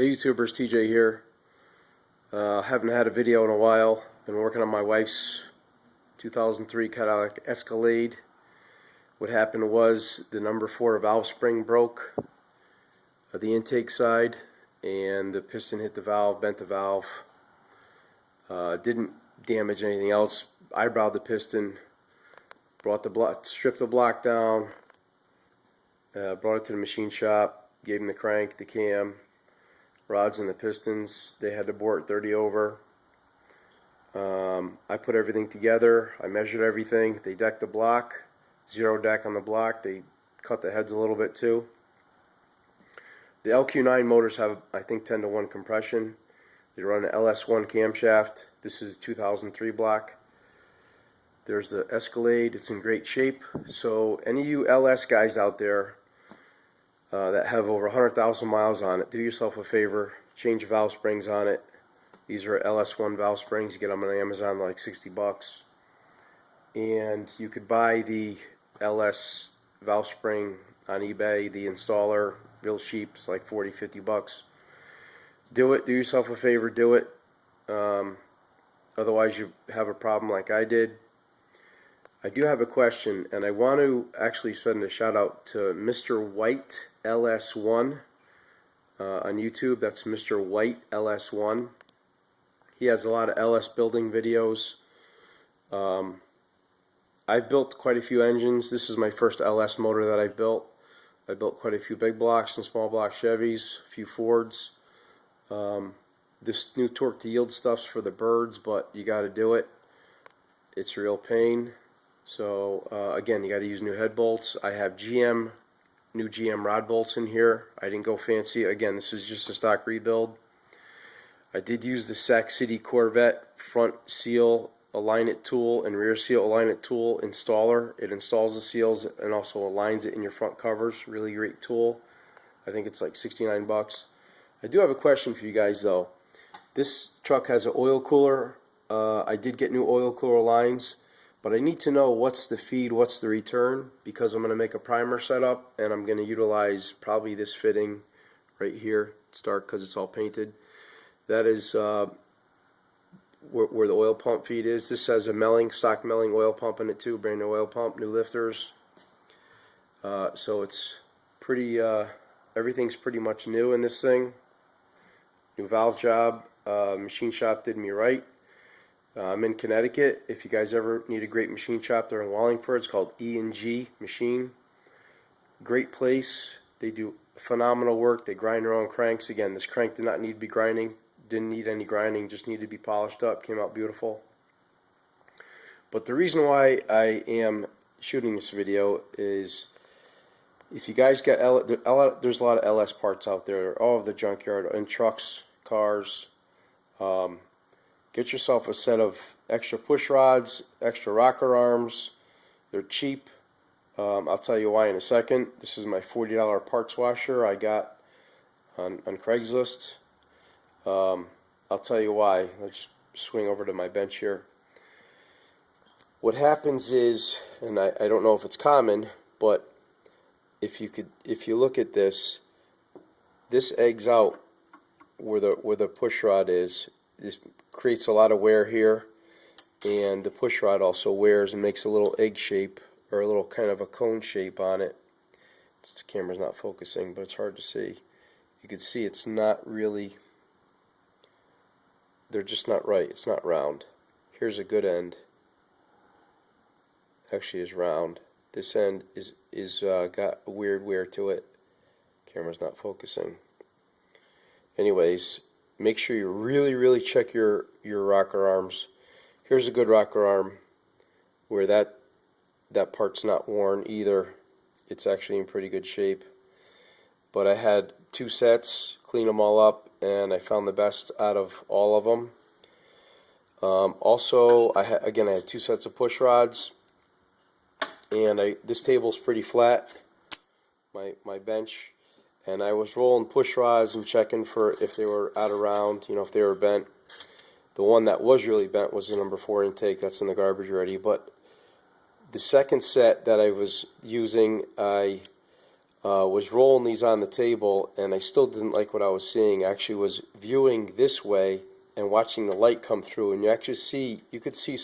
Hey YouTubers, TJ here. Haven't had a video in a while. Been working on my wife's 2003 Cadillac Escalade. What happened was the number 4 valve spring broke at the intake side, and the piston hit the valve, bent the valve. Didn't damage anything else. Eyebrowed the piston, brought the block, stripped the block down, brought it to the machine shop, gave him the crank, the cam, rods and the pistons. They had to bore it 30 over. I put everything together. I measured everything. They decked the block, 0 deck on the block. They cut the heads a little bit too. The lq9 motors have, I think, 10-to-1 compression. They run an LS1 camshaft. This is a 2003 block. There's the Escalade. It's in great shape. So any of you LS guys out there that have over 100,000 miles on it, do yourself a favor, change valve springs on it. These are LS1 valve springs. You get them on Amazon, like 60 bucks. And you could buy the LS valve spring on eBay, the installer, real cheap. It's like 40, 50 bucks. Do it. Do yourself a favor. Do it. Otherwise, you have a problem like I did. I do have a question, and I want to actually send a shout out to Mr. White LS1 on YouTube. That's Mr. White LS1. He has a lot of LS building videos. I've built quite a few engines. This is my first LS motor that I've built. I built quite a few big blocks and small block Chevys, a few Fords. This new torque to yield stuff's for the birds, but you got to do it. It's a real pain. So again, you got to use new head bolts. I have new GM rod bolts in here. I didn't go fancy. Again, this is just a stock rebuild. I did use the Sac City Corvette front seal align it tool and rear seal align it tool installer. It installs the seals and also aligns it in your front covers. Really great tool. I think it's like 69 bucks. I do have a question for you guys though. This truck has an oil cooler. I did get new oil cooler lines. But I need to know what's the feed, what's the return, because I'm going to make a primer setup, and I'm going to utilize probably this fitting right here. It's dark because it's all painted. That is where the oil pump feed is. This has a stock milling oil pump in it too, brand new oil pump, new lifters. So it's pretty, everything's pretty much new in this thing. New valve job. Machine shop did me right. I'm in Connecticut. If you guys ever need a great machine shop, they're in Wallingford. It's called E&G Machine. Great place. They do phenomenal work. They grind their own cranks. Again, this crank did not need to be grinding. Didn't need any grinding. Just needed to be polished up. Came out beautiful. But the reason why I am shooting this video is if you guys got there's a lot of LS parts out there. All of the junkyard in trucks, cars. Get yourself a set of extra push rods, extra rocker arms. They're cheap. I'll tell you why in a second. This is my $40 parts washer I got on Craigslist. I'll tell you why. Let's swing over to my bench here. What happens is, and I don't know if it's common, but if you look at this eggs out where the push rod is. This creates a lot of wear here, and the push rod also wears and makes a little egg shape, or a little kind of a cone shape on it. The camera's not focusing, but it's hard to see. You can see it's not really, they're just not right. It's not round. Here's a good end. Actually is round. This end is got a weird wear to it. Camera's not focusing. Anyways, make sure you really check your rocker arms. Here's a good rocker arm where that part's not worn either. It's actually in pretty good shape. But I had 2 sets, cleaned them all up, and I found the best out of all of them. Also, I had 2 sets of push rods, and this table's pretty flat, my bench. And I was rolling push rods and checking for if they were out of round, if they were bent. The one that was really bent was the number 4 intake. That's in the garbage already. But the second set that I was using, I was rolling these on the table, and I still didn't like what I was seeing. I actually was viewing this way and watching the light come through, and you could see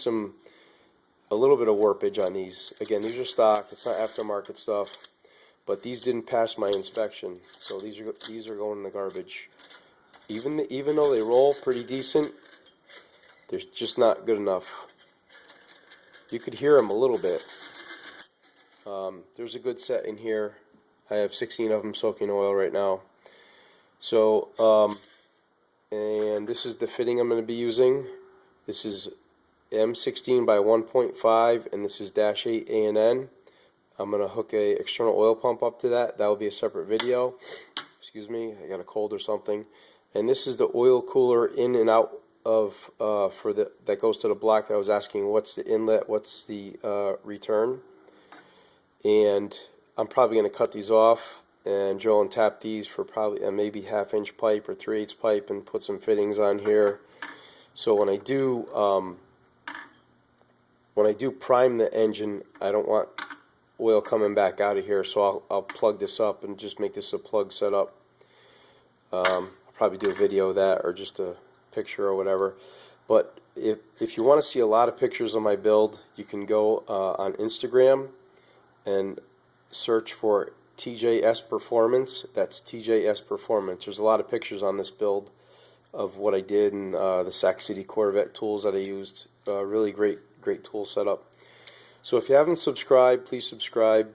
a little bit of warpage on these. Again, these are stock, it's not aftermarket stuff, but these didn't pass my inspection, so these are going in the garbage. Even though they roll pretty decent, they're just not good enough. You could hear them a little bit. There's a good set in here. I have 16 of them soaking oil right now. So, and this is the fitting I'm going to be using. This is M16 by 1.5, and this is -8 A&N. I'm going to hook a external oil pump up to that. That will be a separate video. Excuse me, I got a cold or something. And this is the oil cooler in and out of that goes to the block that I was asking. What's the inlet? What's the return? And I'm probably going to cut these off and drill and tap these for probably maybe 1/2-inch pipe or 3/8 pipe, and put some fittings on here. So when I do prime the engine, I don't want oil coming back out of here, so I'll plug this up and just make this a plug setup. I'll probably do a video of that, or just a picture or whatever. But if you want to see a lot of pictures of my build, you can go on Instagram and search for TJS Performance. That's TJS Performance. There's a lot of pictures on this build of what I did, and the Sac City Corvette tools that I used. Really great tool setup. So if you haven't subscribed, please subscribe,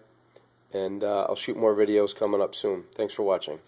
and I'll shoot more videos coming up soon. Thanks for watching.